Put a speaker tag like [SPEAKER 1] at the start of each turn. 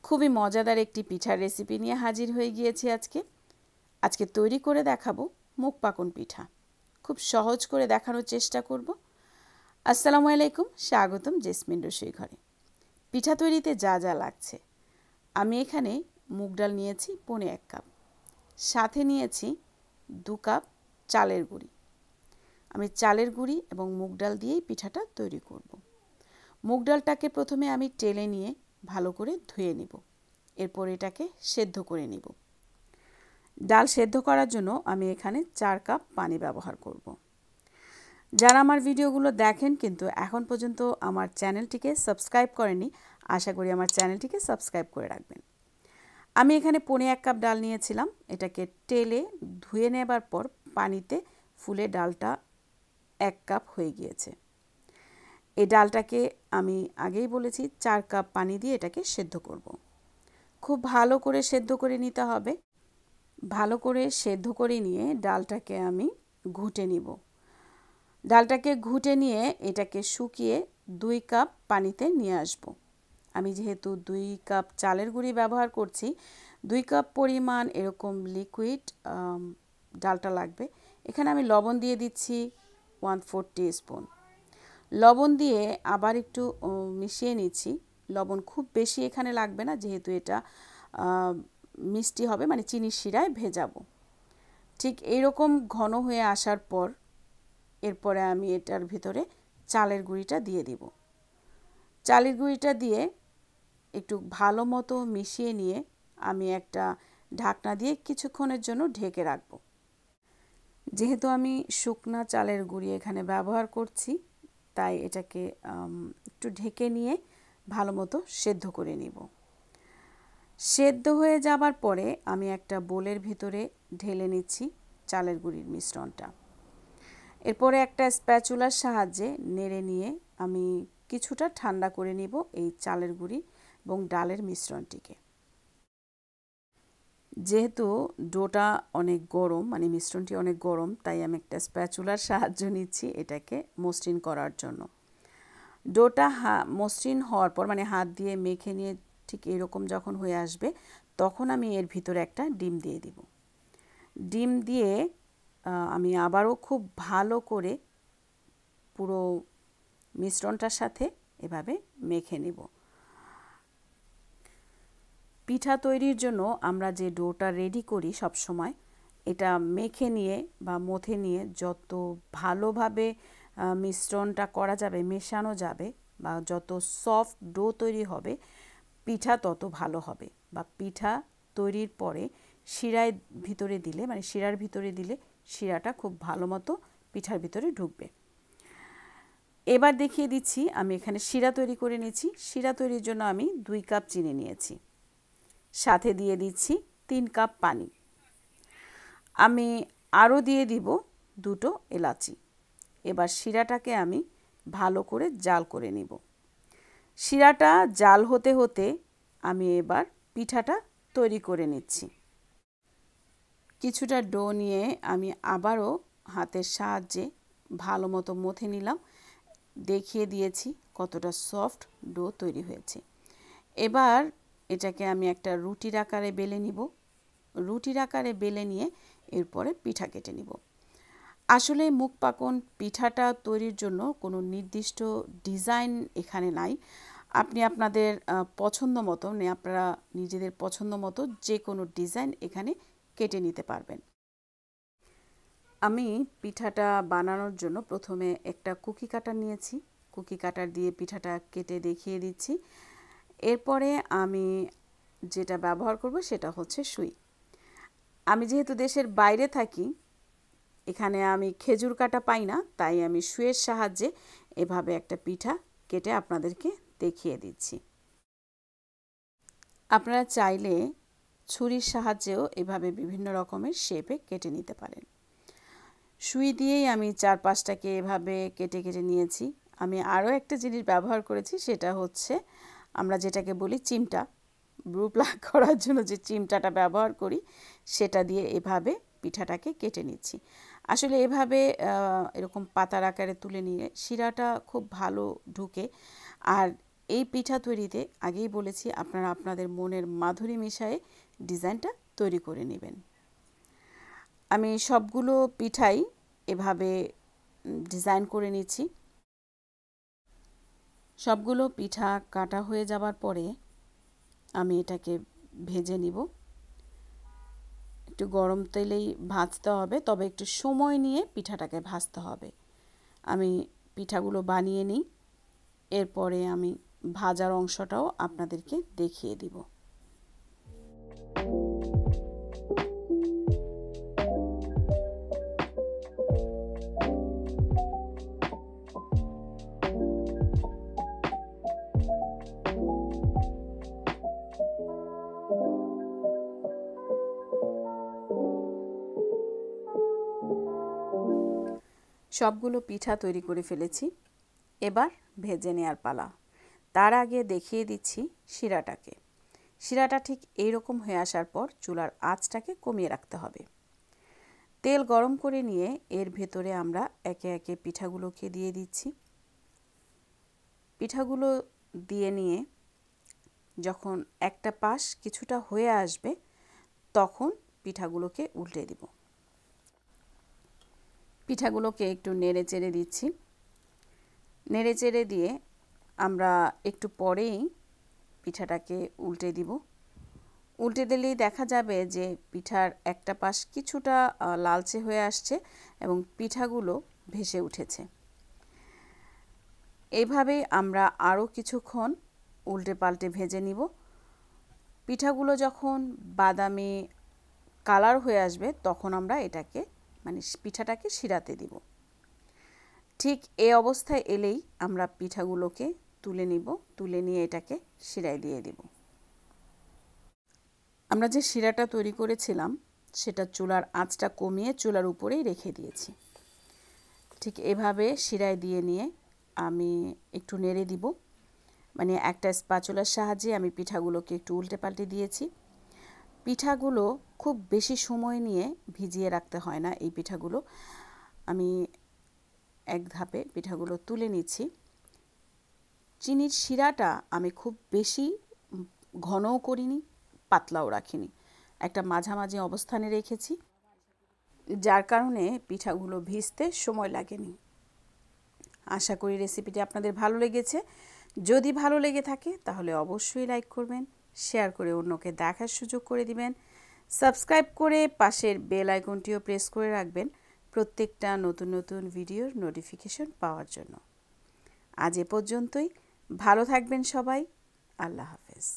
[SPEAKER 1] খুবই মজাদার একটি পিঠার রেসিপি নিয়ে হাজির হয়ে গিয়েছি আজকে তৈরি করে দেখাবো মুগ পাকন পিঠা। খুব সহজ করে দেখানোর চেষ্টা করব। আসসালামু আলাইকুম, স্বাগতম জেসমিন রসুই ঘরে। পিঠা তৈরিতে যা যা লাগছে, আমি এখানে মুগ ডাল নিয়েছি 1.5 কাপ, সাথে নিয়েছি 2 কাপ চালের গুঁড়ি। আমি চালের গুঁড়ি এবং মুগ ডাল দিয়েই পিঠাটা তৈরি করব। মুগ ডালটাকে প্রথমে আমি টেলে নিয়ে ভালো করে ধুয়ে নিব, এরপর এটাকে সেদ্ধ করে নিব। ডাল সেদ্ধ করার জন্য আমি এখানে 4 কাপ পানি ব্যবহার করব। যারা আমার ভিডিওগুলো দেখেন কিন্তু এখন পর্যন্ত আমার চ্যানেলটিকে সাবস্ক্রাইব করেনি, আশা করি আমার চ্যানেলটিকে সাবস্ক্রাইব করে রাখবেন। আমি এখানে 1.5 কাপ ডাল নিয়েছিলাম, এটাকে টেলে ধুয়ে নেবার পর পানিতে ফুলে ডালটা 1 কাপ হয়ে গিয়েছে। এই ডালটাকে আমি আগেই বলেছি 4 কাপ পানি দিয়ে এটাকে সেদ্ধ করব। খুব ভালো করে সেদ্ধ করে নিতে হবে। ভালো করে সেদ্ধ করে নিয়ে ডালটাকে আমি ঘুটে নিব। ডালটাকে ঘুটে নিয়ে এটাকে শুকিয়ে 2 কাপ পানিতে নিয়ে আসব। আমি যেহেতু 2 কাপ চালের গুঁড়ি ব্যবহার করছি, 2 কাপ পরিমাণ এরকম লিকুইড ডালটা লাগবে। এখানে আমি লবণ দিয়ে দিচ্ছি 1/4 টিস্পুন। লবণ দিয়ে আবার একটু মিশিয়ে নিচ্ছি। লবণ খুব বেশি এখানে লাগবে না, যেহেতু এটা মিষ্টি হবে, মানে চিনির শিরায় ভেজাবো। ঠিক এইরকম ঘন হয়ে আসার পর এরপরে আমি এটার ভিতরে চালের গুঁড়িটা দিয়ে দিব। চালের গুঁড়িটা দিয়ে একটু ভালো মতো মিশিয়ে নিয়ে আমি একটা ঢাকনা দিয়ে কিছুক্ষণের জন্য ঢেকে রাখব। যেহেতু আমি শুকনা চালের গুঁড়ি এখানে ব্যবহার করছি, তাই এটাকে একটু ঢেকে নিয়ে ভালো মতো সেদ্ধ করে নিব। সেদ্ধ হয়ে যাবার পরে আমি একটা বোলের ভিতরে ঢেলে নিচ্ছি চালের গুঁড়ির মিশ্রণটা। এরপরে একটা স্প্যাচুলার সাহায্যে নেড়ে নিয়ে আমি কিছুটা ঠান্ডা করে নিব এই চালের গুঁড়ি এবং ডালের মিশ্রণটিকে। যেহেতু ডোটা অনেক গরম, মানে মিশ্রণটি অনেক গরম, তাই আমি একটা স্প্যাচুলার সাহায্য নিচ্ছি এটাকে মসৃণ করার জন্য। ডোটা মসৃণ হওয়ার পর, মানে হাত দিয়ে মেখে নিয়ে ঠিক এরকম যখন হয়ে আসবে, তখন আমি এর ভিতরে একটা ডিম দিয়ে দিব। ডিম দিয়ে আমি আবারও খুব ভালো করে পুরো মিশ্রণটার সাথে এভাবে মেখে নেব। পিঠা তৈরির জন্য আমরা যে ডোটা রেডি করি সব সময়, এটা মেখে নিয়ে বা মথে নিয়ে যত ভালোভাবে মিশ্রণটা করা যাবে, মেশানো যাবে, বা যত সফট ডো তৈরি হবে, পিঠা তত ভালো হবে। বা পিঠা তৈরির পরে শিরার ভিতরে দিলে শিরাটা খুব ভালো মতো পিঠার ভিতরে ঢুকবে। এবার দেখিয়ে দিচ্ছি আমি এখানে শিরা তৈরি করে নিয়েছি। শিরা তৈরির জন্য আমি 2 কাপ চিনি নিয়েছি, সাথে দিয়ে দিচ্ছি 3 কাপ পানি। আমি আরও দিয়ে দিব 2টো এলাচি। এবার শিরাটাকে আমি ভালো করে জাল করে নিব। শিরাটা জাল হতে হতে আমি এবার পিঠাটা তৈরি করে নিচ্ছি। কিছুটা ডো নিয়ে আমি আবারও হাতের সাহায্যে ভালো মতো মথে নিলাম। দেখিয়ে দিয়েছি কতটা সফট ডো তৈরি হয়েছে। এবার এটাকে আমি একটা রুটির আকারে বেলে নিব। রুটির আকারে বেলে নিয়ে এরপরে পিঠা কেটে নিব। আসলে মুগ পাকন পিঠাটা তৈরির জন্য কোনো নির্দিষ্ট ডিজাইন এখানে নাই। আপনি আপনাদের পছন্দ মতো, আপনারা নিজেদের পছন্দ মতো যে কোনো ডিজাইন এখানে কেটে নিতে পারবেন। আমি পিঠাটা বানানোর জন্য প্রথমে একটা কুকি কাটার নিয়েছি। কুকি কাটার দিয়ে পিঠাটা কেটে দেখিয়ে দিচ্ছি। এরপরে আমি যেটা ব্যবহার করব সেটা হচ্ছে সুই। আমি যেহেতু দেশের বাইরে থাকি, এখানে আমি খেজুর কাটা পাই না, তাই আমি সুইয়ের সাহায্যে এভাবে একটা পিঠা কেটে আপনাদেরকে দেখিয়ে দিচ্ছি। আপনারা চাইলে ছুরির সাহায্যেও এভাবে বিভিন্ন রকমের শেপে কেটে নিতে পারেন। সুই দিয়েই আমি 4-5টাকে এভাবে কেটে কেটে নিয়েছি। আমি আরও একটা জিনিস ব্যবহার করেছি, সেটা হচ্ছে আমরা যেটাকে বলি চিমটা। ব্রু প্লাগ করার জন্য যে চিমটাটা ব্যবহার করি, সেটা দিয়ে এভাবে পিঠাটাকে কেটে নিচ্ছি। আসলে এভাবে এরকম পাতার আকারে তুলে নিয়ে শিরাটা খুব ভালো ঢুকে। আর এই পিঠা তৈরিতে আগেই বলেছি আপনারা আপনাদের মনের মাধুরী মিশায়ে ডিজাইনটা তৈরি করে নেবেন। আমি সবগুলো পিঠাই এভাবে ডিজাইন করে নিচ্ছি। সবগুলো পিঠা কাটা হয়ে যাবার পরে আমি এটাকে ভেজে নিব। একটু গরম তেলেই ভাজতে হবে, তবে একটু সময় নিয়ে পিঠাটাকে ভাজতে হবে। আমি পিঠাগুলো বানিয়ে নিই, এরপরে আমি ভাজার অংশটাও আপনাদেরকে দেখিয়ে দিব। সবগুলো পিঠা তৈরি করে ফেলেছি, এবার ভেজে নেওয়ার পালা। তার আগে দেখিয়ে দিচ্ছি শিরাটাকে। শিরাটা ঠিক এইরকম হয়ে আসার পর চুলার আঁচটাকে কমিয়ে রাখতে হবে। তেল গরম করে নিয়ে এর ভেতরে আমরা একে একে পিঠাগুলোকে দিয়ে দিচ্ছি। পিঠাগুলো দিয়ে নিয়ে যখন একটা পাশ কিছুটা হয়ে আসবে তখন পিঠাগুলোকে উল্টে দিব। পিঠাগুলোকে একটু নেড়ে চেড়ে দিচ্ছি। নেড়ে চেড়ে দিয়ে আমরা একটু পরেই পিঠাটাকে উল্টে দিব। উল্টে দিলেই দেখা যাবে যে পিঠার একটা পাশ কিছুটা লালচে হয়ে আসছে এবং পিঠাগুলো ভেসে উঠেছে। এইভাবেই আমরা আরও কিছুক্ষণ উল্টে পাল্টে ভেজে নিব। পিঠাগুলো যখন বাদামি কালার হয়ে আসবে তখন আমরা এটাকে পিঠাটাকে শিরাতে দিব। ঠিক এই অবস্থায় এলেই আমরা পিঠাগুলোকে তুলে নিব। তুলে নিয়ে এটাকে শিরায় দিয়ে দিব। আমরা যে শিরাটা তৈরি করেছিলাম সেটা চুলার আঁচটা কমিয়ে চুলার উপরেই রেখে দিয়েছি। ঠিক এভাবে শিরায় দিয়ে নিয়ে আমি একটু নেড়ে দিব। একটা স্প্যাচুলার সাহায্যে আমি পিঠাগুলোকে একটু উল্টে পাল্টে দিয়েছি। পিঠাগুলো খুব বেশি সময় নিয়ে ভিজিয়ে রাখতে হয় না। এই পিঠাগুলো আমি এক ধাপে পিঠাগুলো তুলে নিচ্ছি। চিনির শিরাটা আমি খুব বেশি ঘনও করিনি, পাতলাও রাখিনি, একটা মাঝামাঝি অবস্থানে রেখেছি, যার কারণে পিঠাগুলো ভিজতে সময় লাগেনি। আশা করি রেসিপিটি আপনাদের ভালো লেগেছে। যদি ভালো লেগে থাকে তাহলে অবশ্যই লাইক করবেন, শেয়ার করে অন্যকে দেখার সুযোগ করে দিবেন, সাবস্ক্রাইব করে পাশের বেল আইকনটিও প্রেস করে রাখবেন প্রত্যেকটা নতুন নতুন ভিডিওর নোটিফিকেশন পাওয়ার জন্য। আজ এ পর্যন্তই। ভালো থাকবেন সবাই। আল্লাহ হাফেজ।